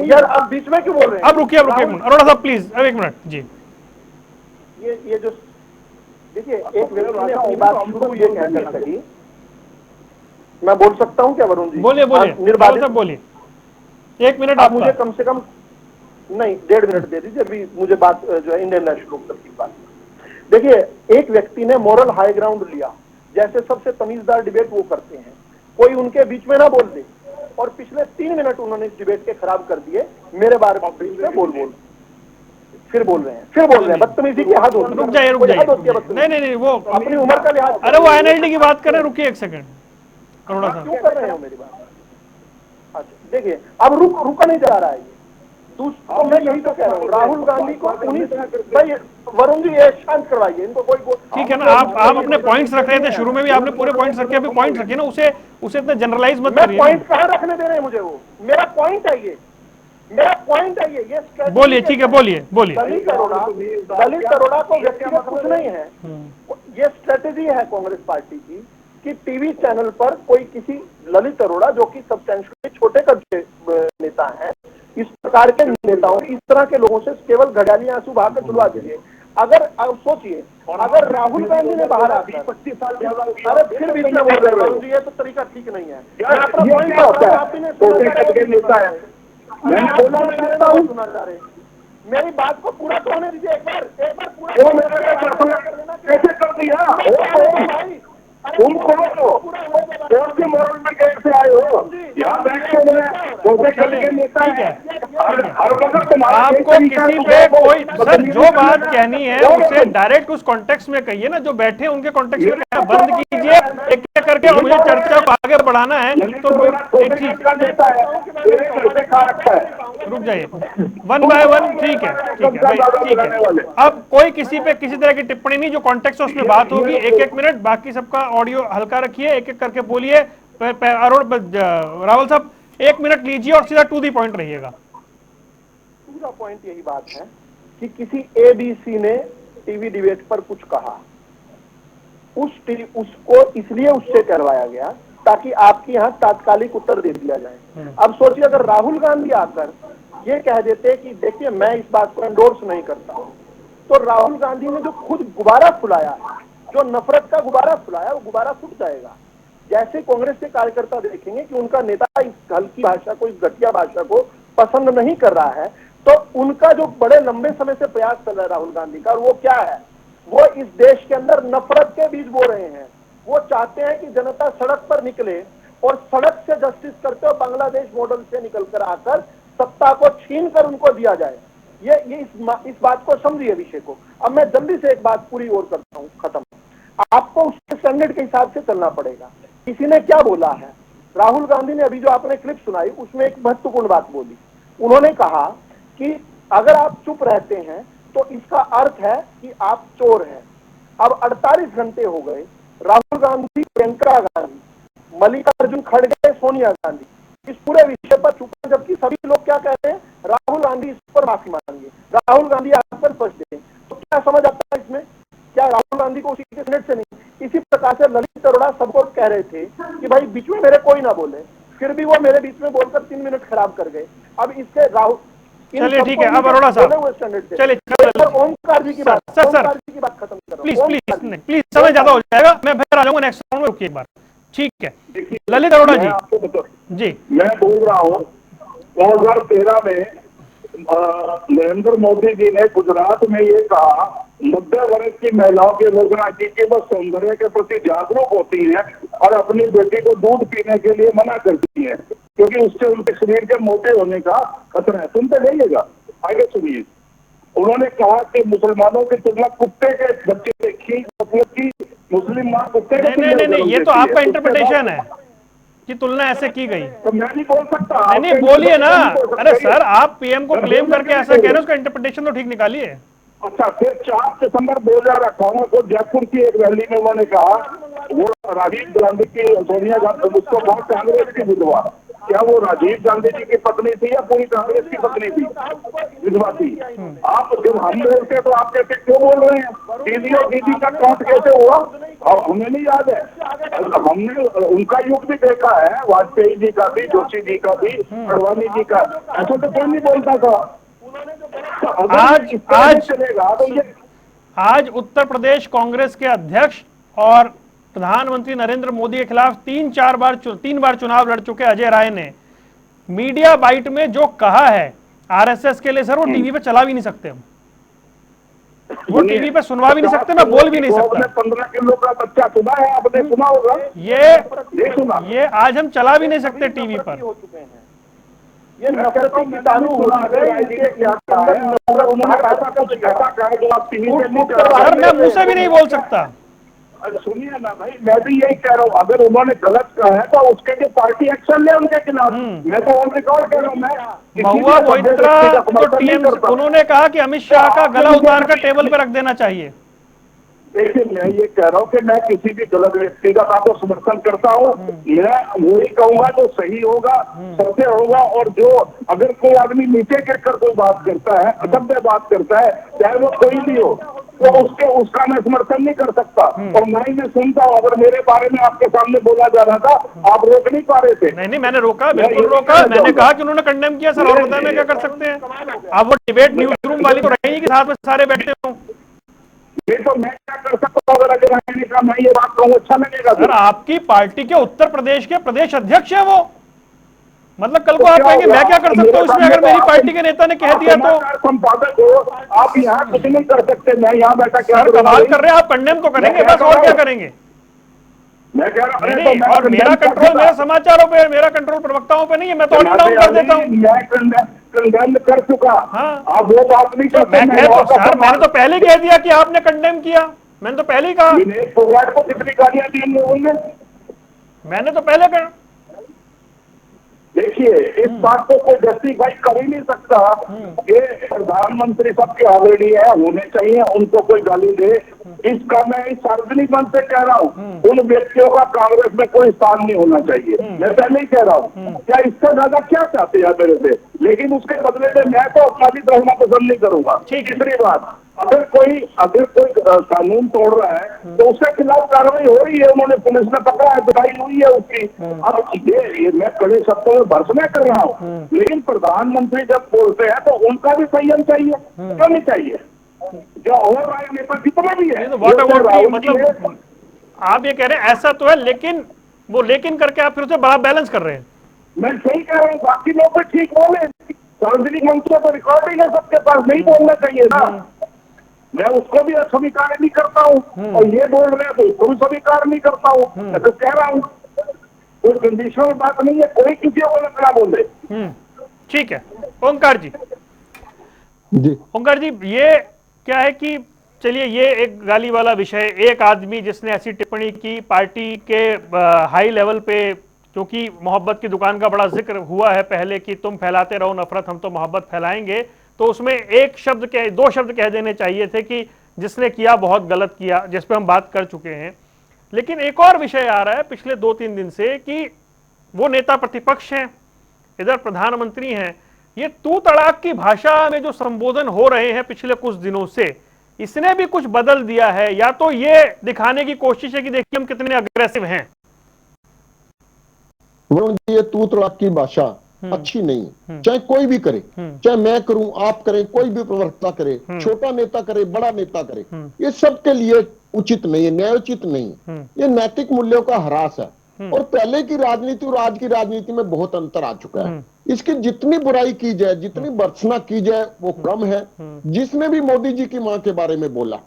यार आप बीच में क्यों बोल रहे हैं? अब रुकिए अरोड़ा साहब प्लीज अब 1 मिनट जी। ये जो देखिए एक व्यक्ति ने अपनी बात शुरू ये कहकर कही, मैं बोल सकता हूँ क्या वरुण जी? बोलिए निर्बाध बोलिए। 1 मिनट आप मुझे कम से कम नहीं 1.5 मिनट दे दीजिए। अभी मुझे बात जो है इंडियन नेशनल लोकदल की बात। देखिए एक व्यक्ति ने मॉरल हाई ग्राउंड लिया, जैसे सबसे तमीजदार डिबेट वो करते हैं, कोई उनके बीच में ना बोल दे। और पिछले 3 मिनट उन्होंने इस डिबेट के खराब कर दिए मेरे बारे में। फिर बोल रहे हैं बदतमीजी की हद होती है। रुक जाइए नहीं वो अपनी उम्र का लिहाज। अरे वो एनएलडी की बात कर रहे हैं, रुकिए एक सेकंड अरोड़ा साहब। क्यों कर रहे हो मेरी बात? अच्छा देखिए, अब रुका नहीं जा रहा है ये। तो मैं यही तो कह रहा हूँ, राहुल गांधी को 19 भाई वरुण जी ये शांत करवाइए इनको। कोई ठीक है ना, आप अपने पॉइंट्स रख रहे थे शुरू में भी, आपने पूरे पॉइंट्स रखे, अभी पॉइंट्स रखिए ना, उसे इतना जनरलाइज मत करिए। पॉइंट कहाँ रखने दे रहे हैं मुझे? वो मेरा पॉइंट है ये, मेरा पॉइंट है ये। बोलिए, ठीक है, बोलिए। दलित अरोड़ा को व्यक्तिगत कुछ नहीं है, ये स्ट्रेटेजी है कांग्रेस पार्टी की कि टीवी चैनल पर कोई किसी ललित अरोड़ा जो कि सब्सटेंशियली छोटे कद के नेता हैं, इस प्रकार के नेताओं, इस तरह के लोगों से केवल घड़ियाली आंसू बहाकर छुड़वा दीजिए। अगर आप सोचिए, अगर राहुल गांधी ने बाहर आकर 25 साल, अरे फिर बीच में बोल रहे हो, ये तो तरीका ठीक नहीं है। मैंने बोला सुना जा रहे, मेरी बात को पूरा तो होने दीजिए। एक बार पूरा कैसे कर दिया तुम कौन से मॉडल में कैसे आए हो? यहाँ बैठे नेता है, आपको किसी पे कोई सर जो बात कहनी है उसे डायरेक्ट उस कॉन्टेक्स्ट में कहिए ना, जो बैठे हैं उनके कॉन्टेक्स्ट में कहना बंद कीजिए एक एक करके। और मुझे चर्चा को आगे बढ़ाना है तो रुक जाइए, 1 बाय 1। ठीक है भाई, ठीक है। अब कोई किसी पे किसी तरह की टिप्पणी नहीं, जो कॉन्टेक्स्ट है उसमें बात होगी। 1-1 मिनट, बाकी सबका ऑडियो हल्का रखिए, एक एक करके बोलिए। राहुल साहब 1 मिनट लीजिए और सीधा टू दी पॉइंट रहिएगा। पूरा पॉइंट यही बात है कि किसी एबीसी ने टीवी डिबेट पर कुछ कहा, उसको इसलिए उससे करवाया गया ताकि आपके यहाँ तात्कालिक उत्तर दे दिया जाए। अब सोचिए, अगर राहुल गांधी आकर ये कह देते कि देखिए मैं इस बात को एंडोर्स नहीं करता हूं, तो राहुल गांधी ने जो खुद गुब्बारा फुलाया, जो नफरत का गुब्बारा फुलाया, वो गुब्बारा फूट जाएगा। जैसे कांग्रेस के कार्यकर्ता देखेंगे कि उनका नेता इस हल्की भाषा को, इस घटिया भाषा को पसंद नहीं कर रहा है, तो उनका जो बड़े लंबे समय से प्रयास चल रहा है राहुल गांधी का, वो क्या है? वो इस देश के अंदर नफरत के बीज बो रहे हैं। वो चाहते हैं कि जनता सड़क पर निकले और सड़क से जस्टिस करते हुए बांग्लादेश मॉडल से निकलकर आकर सत्ता को छीन कर उनको दिया जाए। ये इस बात को समझिए विषय को। अब मैं जल्दी से एक बात पूरी और करता हूं, खत्म। आपको उसके स्टैंडर्ड के हिसाब से चलना पड़ेगा। किसी ने क्या बोला है? राहुल गांधी ने अभी जो आपने क्लिप सुनाई उसमें एक महत्वपूर्ण बात बोली। उन्होंने कहा कि अगर आप चुप रहते हैं तो इसका अर्थ है कि आप चोर हैं। अब 48 घंटे हो गए, राहुल गांधी, प्रियंका गांधी, मल्लिकार्जुन खड़गे, सोनिया गांधी इस पूरे विषय पर चुप हैं, जबकि सभी लोग क्या कह रहे हैं? राहुल गांधी इस पर माफी मांगे, राहुल गांधी आप पर स्पष्ट दें। तो क्या समझ आता है इसमें? क्या राहुल गांधी को उसी के सेनेट से नहीं? इसी प्रकार से ललित अरोड़ा सबको कह रहे थे कि भाई बीच में मेरे कोई ना बोले, फिर भी वो मेरे बीच में बोलकर 3 मिनट खराब कर गए। अब इससे राहुल, चलिए ठीक है, अब अरोड़ा साहब चलिए, ओमकार जी की बात, सर की बात खत्म करो प्लीज, समय ज्यादा हो जाएगा, मैं फिर आ जाऊंगा नेक्स्ट राउंड में। रुकिए एक बार, ठीक है। ललित अरोड़ा जी, आपको बता जी मैं बोल रहा हूँ 2013 में नरेंद्र मोदी जी ने गुजरात में ये कहा, मध्य वर्ग की महिलाओं की घोषणा की कि वह सौंदर्य के प्रति जागरूक होती हैं और अपनी बेटी को दूध पीने के लिए मना करती हैं क्योंकि उससे उनके शरीर के मोटे होने का खतरा है। सुनते रहिएगा, आगे सुनिए। उन्होंने कहा कि मुसलमानों की तुलना कुत्ते के बच्चे देखी, मतलब कि मुस्लिम माँ कुत्ते के नहीं, ये तो आपका इंटरप्रिटेशन है कि तुलना ऐसे की गई। तो मैं नहीं बोल सकता। नहीं बोलिए ना। अरे सर, आप पीएम को क्लेम करके ऐसा कह रहे हैं, उसका इंटरप्रिटेशन तो ठीक निकालिए। अच्छा, फिर 4 सितंबर 2018 को जयपुर की एक रैली में उन्होंने कहा, वो राजीव गांधी की, सोनिया गांधी, उसको कहा कांग्रेस की विधवा। क्या वो राजीव गांधी जी की पत्नी थी या पूरी कांग्रेस की पत्नी थी? विधवा थी। आप जब हम बोलते तो आप कहते क्यों बोल रहे हैं? दीदी और दीदी का काउंट कैसे हुआ? और हमें नहीं याद है? हमने उनका युग भी देखा है, वाजपेयी जी का भी, जोशी जी का भी, अडवाणी जी का। ऐसा तो कोई नहीं बोलता था। आज उत्तर प्रदेश कांग्रेस के अध्यक्ष और प्रधानमंत्री नरेंद्र मोदी के खिलाफ 3 बार चुनाव लड़ चुके अजय राय ने मीडिया बाइट में जो कहा है आरएसएस के लिए, सर वो टीवी पे चला भी नहीं सकते हम। वो टीवी पे सुनवा भी नहीं सकते, मैं बोल भी नहीं सकता। 15 किलो का बच्चा सुना है आपने? सुना होगा ये सुना। ये आज हम चला भी नहीं सकते टीवी पर। हो चुके हैं ये नफरती किसानों सर मैं मुंह से भी नहीं बोल सकता। सुनिए ना भाई, मैं भी यही कह रहा हूँ, अगर उन्होंने गलत कहा है तो उसके लिए पार्टी एक्शन ले उनके खिलाफ। मैं तो ऑन रिकॉर्ड कह रहा हूँ। मैं महुआ मोइत्रा तो टीएमसी उन्होंने कहा कि अमित शाह का गला उतार कर टेबल पर रख देना चाहिए। देखिए मैं ये कह रहा हूँ कि मैं किसी भी गलत व्यक्ति का आपको समर्थन करता हूँ। मैं वही कहूंगा जो सही होगा, सत्य होगा, और जो अगर कोई आदमी नीचे गिर कर कोई बात करता है, असभ्य बात करता है, चाहे वो कोई भी हो, तो उसका मैं समर्थन नहीं कर सकता। और ना ही मैं सुनता हूँ। अगर मेरे बारे में आपके सामने बोला जा रहा था, आप रोक नहीं पा रहे थे। नहीं मैंने रोका, बिल्कुल रोका। मैंने कहा कि उन्होंने कंडेम किया सर, और बताया मैं क्या कर सकते हैं। अब वो डिबेट न्यूज रूम वाली तो रहेगी कि साथ में सारे बैठे हों। ये तो मैं क्या कर सकता हूँ? अगर मैं ये बात कहूँ अच्छा लगेगा सर? आपकी पार्टी के उत्तर प्रदेश के प्रदेश अध्यक्ष है वो, मतलब कल को आप कहेंगे मैं क्या कर सकता हूँ इसमें, अगर मेरी पार्टी के नेता ने कह दिया तो। संपादक हो आप, यहाँ कुछ नहीं कर सकते। मैं यहाँ बैठा क्या कमाल कर रहे हैं आप, कंडेम तो करेंगे बस, और क्या करेंगे? मैं कह रहा नहीं, और मेरा कंट्रोल मेरे समाचारों पे, मेरा कंट्रोल प्रवक्ताओं पे नहीं है। मैं तो ऑडियो डाउन कर देता हूँ। कंडेम कर चुका। हाँ आप वो बात नहीं करते। सर मैंने तो पहले कह दिया कि आपने कंडेम किया, मैंने तो पहले ही कहा। विनेश फोगाट को कितनी गालियां दी इन लोगों ने? मैंने तो पहले कहा। देखिए इस बात को कोई जस्टिफाई कर ही नहीं सकता कि प्रधानमंत्री सबके ऑलरेडी है, होने चाहिए, उनको कोई गाली दे। इसका मैं इस सार्वजनिक मंच से कह रहा हूँ, उन व्यक्तियों का कांग्रेस में कोई स्थान नहीं होना चाहिए। मैं पहले ही कह रहा हूँ। क्या इससे ज्यादा क्या चाहते हैं मेरे से? लेकिन उसके बदले में मैं तो अपना भी रहना पसंद नहीं करूंगा। तीसरी बात, अगर कोई कानून तोड़ रहा है तो उसके खिलाफ कार्रवाई हो रही है। उन्होंने पुलिस ने पकड़ा है, पिटाई हुई है उसकी। अब ये मैं कड़े शब्दों में भर्सना कर रहा हूँ, लेकिन प्रधानमंत्री जब बोलते हैं तो उनका भी संयम चाहिए, क्यों नहीं चाहिए? जो और राजनेता जितने भी है, मतलब आप ये कह रहे हैं ऐसा तो है, लेकिन वो लेकिन करके आप फिर उसे बड़ा बैलेंस कर रहे हैं। मैं सही कह रहा हूँ, बाकी लोग तो ठीक बोले। सार्वजनिक मंचों पर रिकॉर्डिंग है, सबके पास नहीं बोलना चाहिए ना। मैं उसको भी स्वीकार नहीं करता हूँ, और ये बोल रहे हैं तो उसको भी स्वीकार नहीं करता हूँ। मैं तो कह रहा हूँ कोई कंडीशन में बात नहीं है, कोई किसी को ना बोले। ठीक है ओंकार जी। ओंकार जी ये क्या है कि चलिए ये एक गाली वाला विषय, एक आदमी जिसने ऐसी टिप्पणी की पार्टी के हाई लेवल पे, क्योंकि मोहब्बत की दुकान का बड़ा जिक्र हुआ है पहले कि तुम फैलाते रहो नफरत, हम तो मोहब्बत फैलाएंगे, तो उसमें दो शब्द कह देने चाहिए थे कि जिसने किया बहुत गलत किया, जिस पे हम बात कर चुके हैं। लेकिन एक और विषय आ रहा है पिछले 2-3 दिन से कि वो नेता प्रतिपक्ष हैं, इधर प्रधानमंत्री हैं, ये तू तड़ाक की भाषा में जो संबोधन हो रहे हैं पिछले कुछ दिनों से, इसने भी कुछ बदल दिया है, या तो ये दिखाने की कोशिश है कि देखिए हम कितने अग्रेसिव हैं। वरुण जी ये तू तड़ाक की भाषा अच्छी नहीं, चाहे कोई भी करे, चाहे मैं करूं, आप करें, कोई भी प्रवक्ता करे, छोटा नेता करे, बड़ा नेता करे, ये सबके लिए उचित नहीं है, न्यायोचित नहीं है। ये नैतिक मूल्यों का ह्रास है, और पहले की राजनीति और आज की राजनीति में बहुत अंतर आ चुका है। इसकी जितनी बुराई की जाए, जितनी भर्त्सना की जाए वो कम है। जिसने भी मोदी जी की मां के बारे में बोला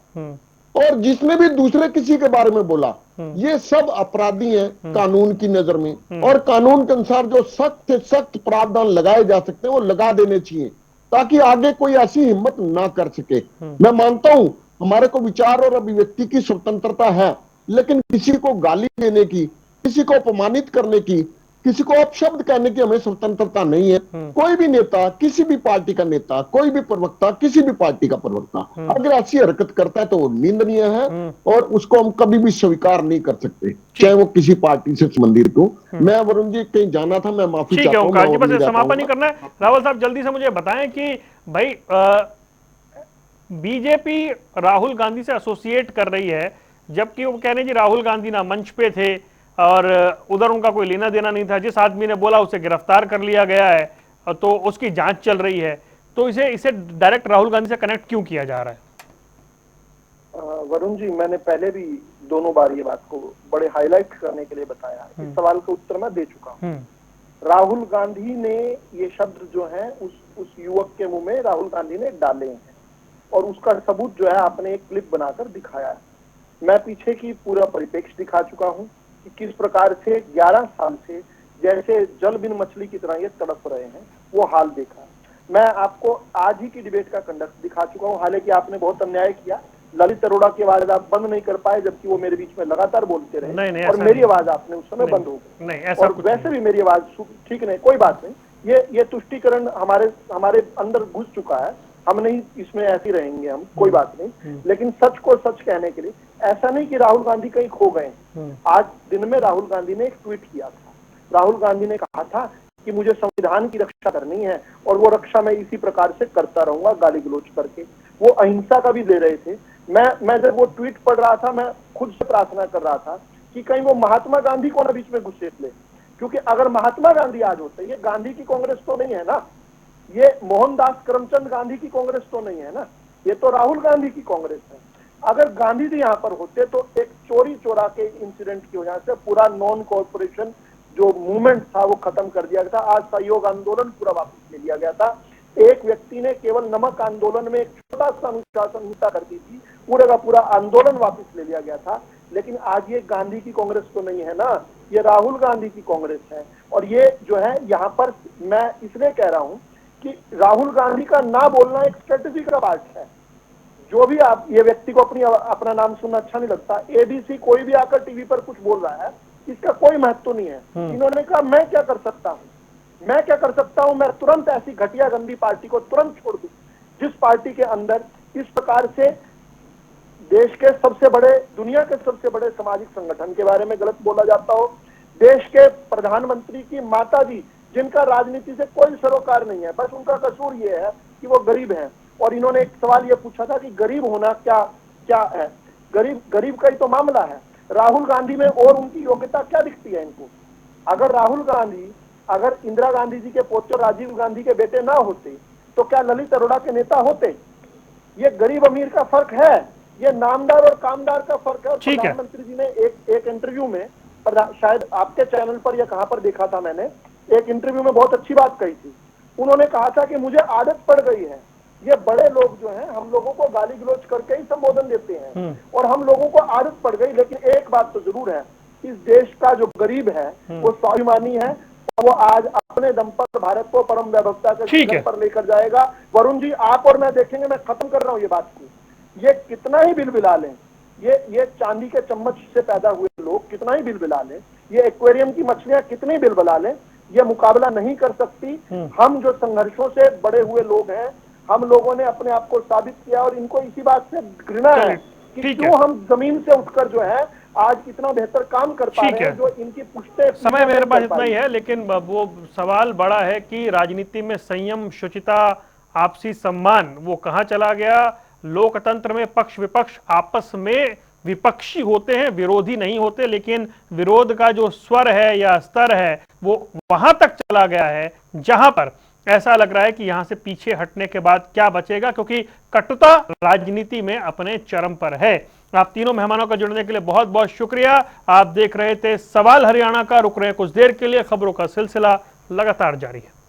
और जिसने भी दूसरे किसी के बारे में बोला, ये सब अपराधी हैं कानून की नजर में, और कानून के अनुसार जो सख्त से सख्त प्रावधान लगाए जा सकते हैं वो लगा देने चाहिए, ताकि आगे कोई ऐसी हिम्मत ना कर सके। मैं मानता हूं हमारे को विचार और अभिव्यक्ति की स्वतंत्रता है, लेकिन किसी को गाली देने की, किसी को अपमानित करने की, किसी को अपशब्द कहने की हमें स्वतंत्रता नहीं है। कोई भी नेता, किसी भी पार्टी का नेता, कोई भी प्रवक्ता, किसी भी पार्टी का प्रवक्ता अगर ऐसी हरकत करता है तो वो निंदनीय है, और उसको हम कभी भी स्वीकार नहीं कर सकते, चाहे वो किसी पार्टी से संबंधित हो। मैं वरुण जी कहीं जाना था, मैं माफी चाहता हूं। ओंकार जी बस समापन ही करना है। रावल साहब जल्दी से मुझे बताएं कि भाई बीजेपी राहुल गांधी से एसोसिएट कर रही है, जबकि वो कह रहे हैं जी राहुल गांधी ना मंच पे थे और उधर उनका कोई लेना देना नहीं था, जिस आदमी ने बोला उसे गिरफ्तार कर लिया गया है, तो उसकी जांच चल रही है, तो इसे डायरेक्ट राहुल गांधी से कनेक्ट क्यों किया जा रहा है? वरुण जी मैंने पहले भी दोनों बार ये बात को बड़े हाईलाइट करने के लिए बताया, इस सवाल का उत्तर मैं दे चुका हूं। राहुल गांधी ने ये शब्द जो है उस युवक के मुंह में राहुल गांधी ने डाले हैं। और उसका सबूत जो है आपने एक क्लिप बनाकर दिखाया है। मैं पीछे की पूरा परिप्रेक्ष्य दिखा चुका हूं कि किस प्रकार से 11 साल से जैसे जल बिन मछली की तरह ये तड़प रहे हैं, वो हाल देखा। मैं आपको आज ही की डिबेट का कंडक्ट दिखा चुका हूं, हालांकि आपने बहुत अन्याय किया, ललित अरोड़ा की आवाज आप बंद नहीं कर पाए, जबकि वो मेरे बीच में लगातार बोलते रहे। नहीं, और मेरी आवाज आपने उस समय बंद हो गई, और वैसे भी मेरी आवाज ठीक नहीं, कोई बात नहीं, ये तुष्टीकरण हमारे अंदर घुस चुका है, हम नहीं इसमें ऐसे ही रहेंगे हम, कोई बात नहीं। लेकिन सच को सच कहने के लिए ऐसा नहीं कि राहुल गांधी कहीं खो गए। आज दिन में राहुल गांधी ने एक ट्वीट किया था, राहुल गांधी ने कहा था कि मुझे संविधान की रक्षा करनी है और वो रक्षा मैं इसी प्रकार से करता रहूंगा, गाली गलौज करके। वो अहिंसा का भी दे रहे थे। मैं जब वो ट्वीट पढ़ रहा था, मैं खुद से प्रार्थना कर रहा था कि कहीं वो महात्मा गांधी को न बीच में घुसेट ले, क्योंकि अगर महात्मा गांधी आज होते, ये गांधी की कांग्रेस तो नहीं है ना, ये मोहनदास करमचंद गांधी की कांग्रेस तो नहीं है ना, ये तो राहुल गांधी की कांग्रेस है। अगर गांधी जी यहाँ पर होते तो एक चोरी चोरा के इंसिडेंट की वजह से पूरा नॉन कॉर्पोरेशन जो मूवमेंट था वो खत्म कर दिया गया था। आज सहयोग आंदोलन पूरा वापस ले लिया गया था। एक व्यक्ति ने केवल नमक आंदोलन में एक छोटा सा अनुशासन संहिता कर दी थी, पूरे का पूरा आंदोलन वापस ले लिया गया था। लेकिन आज ये गांधी की कांग्रेस तो नहीं है ना, ये राहुल गांधी की कांग्रेस है। और ये जो है यहाँ पर मैं इसलिए कह रहा हूँ कि राहुल गांधी का ना बोलना एक स्ट्रेटेजी का पार्ट है। जो भी आप, ये व्यक्ति को अपना नाम सुनना अच्छा नहीं लगता, एबीसी कोई भी आकर टीवी पर कुछ बोल रहा है, इसका कोई महत्व नहीं है। इन्होंने कहा मैं क्या कर सकता हूँ, मैं क्या कर सकता हूँ, मैं तुरंत ऐसी घटिया गंदी पार्टी को तुरंत छोड़ दूं जिस पार्टी के अंदर इस प्रकार से देश के सबसे बड़े, दुनिया के सबसे बड़े सामाजिक संगठन के बारे में गलत बोला जाता हो, देश के प्रधानमंत्री की माता जी जिनका राजनीति से कोई सरोकार नहीं है, बस उनका कसूर ये है कि वो गरीब हैं। और इन्होंने एक सवाल ये पूछा था कि गरीब होना क्या है, गरीब का ही तो मामला है। राहुल गांधी में और उनकी योग्यता क्या दिखती है इनको? अगर राहुल गांधी, अगर इंदिरा गांधी जी के पोते राजीव गांधी के बेटे ना होते तो क्या ललित अरोड़ा के नेता होते? ये गरीब अमीर का फर्क है, ये नामदार और कामदार का फर्क है। और प्रधानमंत्री जी ने एक इंटरव्यू में, शायद आपके चैनल पर या कहां पर देखा था मैंने, एक इंटरव्यू में बहुत अच्छी बात कही थी। उन्होंने कहा था कि मुझे आदत पड़ गई है, ये बड़े लोग जो हैं हम लोगों को गाली गलौज करके ही संबोधन देते हैं और हम लोगों को आदत पड़ गई। लेकिन एक बात तो जरूर है, इस देश का जो गरीब है वो स्वाभिमानी है, वो आज अपने दम पर भारत को परम वैभवता के शिखर पर लेकर जाएगा। वरुण जी, आप और मैं देखेंगे, मैं खत्म कर रहा हूं ये बात को, ये कितना ही बिलबिला लें, ये चांदी के चम्मच से पैदा हुए लोग कितना ही बिलबिला लें, ये एक्वेरियम की मछलियां कितनी बिलबिला लें, ये मुकाबला नहीं कर सकती। हम जो संघर्षों से बड़े हुए लोग हैं, हम लोगों ने अपने आप को साबित किया और इनको इसी बात से घृणा है कि क्यों हम जमीन से उठकर जो है आज इतना बेहतर काम कर पा रहे हैं जो इनकी पुश्ते। समय मेरे पास इतना ही है, लेकिन वो सवाल बड़ा है कि राजनीति में संयम, शुचिता, आपसी सम्मान वो कहां चला गया? लोकतंत्र में पक्ष विपक्ष आपस में विपक्षी होते हैं, विरोधी नहीं होते, लेकिन विरोध का जो स्वर है या स्तर है वो वहां तक चला गया है जहां पर ऐसा लग रहा है कि यहां से पीछे हटने के बाद क्या बचेगा, क्योंकि कटुता राजनीति में अपने चरम पर है। आप तीनों मेहमानों का जुड़ने के लिए बहुत बहुत शुक्रिया। आप देख रहे थे सवाल हरियाणा का, रुक रहे हैं कुछ देर के लिए, खबरों का सिलसिला लगातार जारी है।